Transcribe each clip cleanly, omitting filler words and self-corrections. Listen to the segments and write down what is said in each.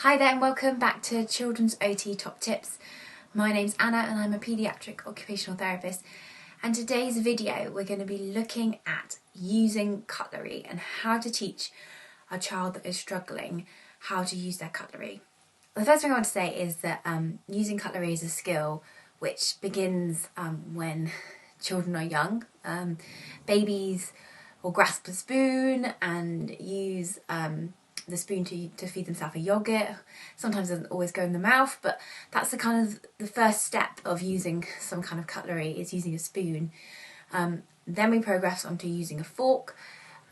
Hi there and welcome back to Children's OT Top Tips. My name's Anna and I'm a Paediatric Occupational Therapist, and today's video we're going to be looking at using cutlery and how to teach a child that is struggling how to use their cutlery. The first thing I want to say is that using cutlery is a skill which begins when children are young. Babies will grasp a spoon and use the spoon to feed themselves a yogurt. Sometimes it doesn't always go in the mouth, but that's the first step of using some kind of cutlery, is using a spoon. Then we progress onto using a fork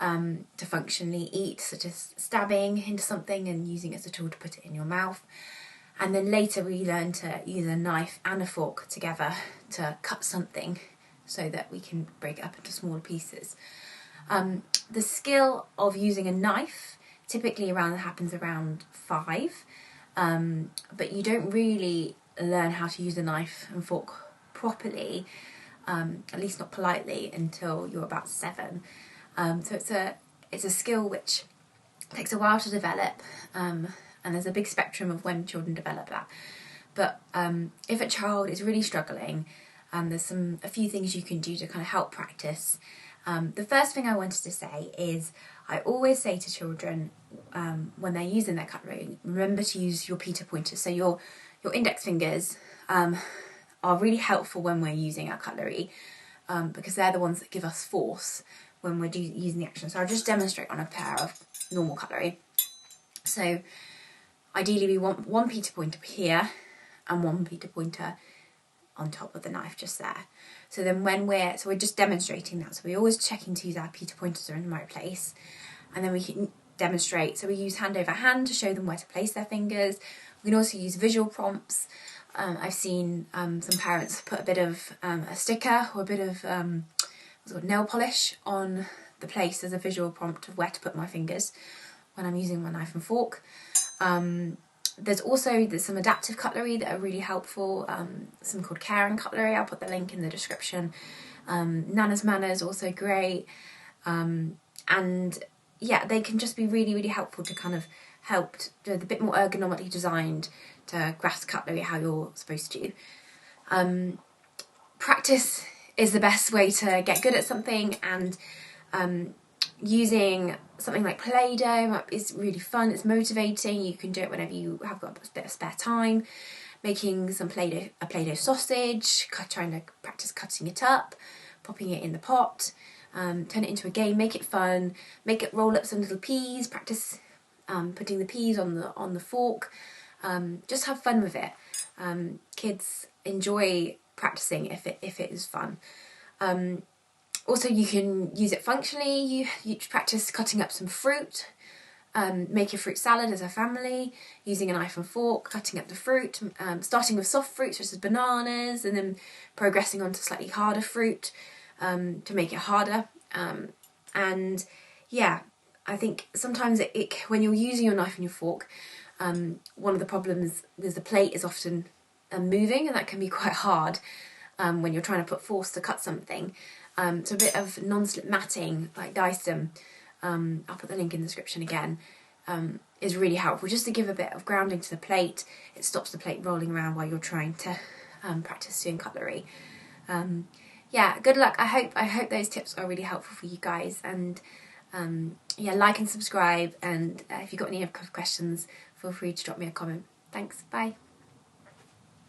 to functionally eat, such as stabbing into something and using it as a tool to put it in your mouth. And then later we learn to use a knife and a fork together to cut something so that we can break it up into smaller pieces. The skill of using a knife typically happens around 5, but you don't really learn how to use a knife and fork properly, at least not politely, until you're about 7. So it's a skill which takes a while to develop, and there's a big spectrum of when children develop that. But if a child is really struggling, there's a few things you can do to kind of help practice. The first thing I wanted to say is I always say to children when they're using their cutlery, remember to use your Peter pointers. So your index fingers are really helpful when we're using our cutlery because they're the ones that give us force when we're using the action. So I'll just demonstrate on a pair of normal cutlery. So ideally we want one Peter pointer here and one Peter pointer on top of the knife just there. So then we're just demonstrating that. So we're always checking to use our Peter pointers are in the right place. And then we can demonstrate. So we use hand over hand to show them where to place their fingers. We can also use visual prompts. I've seen some parents put a bit of a sticker or a bit of nail polish on the place as a visual prompt of where to put my fingers when I'm using my knife and fork. There's some adaptive cutlery that are really helpful, some called Caring cutlery. I'll put the link in the description. Nana's Manners also great, and yeah, they can just be really, really helpful to kind of help a bit more ergonomically designed to grasp cutlery how you're supposed to. Practice is the best way to get good at something, and using something like Play-Doh is really fun. It's motivating. You can do it whenever you have got a bit of spare time. Making some a Play-Doh sausage, trying to practice cutting it up, popping it in the pot, turn it into a game, make it fun, roll up some little peas, practice putting the peas on the fork. Just have fun with it. Kids enjoy practicing if it is fun. Also, you can use it functionally. You practice cutting up some fruit, make a fruit salad as a family, using a knife and fork, cutting up the fruit, starting with soft fruits such as bananas, and then progressing on to slightly harder fruit to make it harder. And yeah, I think sometimes when you're using your knife and your fork, one of the problems is the plate is often moving, and that can be quite hard when you're trying to put force to cut something. So a bit of non-slip matting like Dyson, I'll put the link in the description again, is really helpful just to give a bit of grounding to the plate. It stops the plate rolling around while you're trying to practice doing cutlery. Yeah, good luck. I hope those tips are really helpful for you guys, and yeah, like and subscribe, and if you've got any other questions, feel free to drop me a comment. Thanks, bye.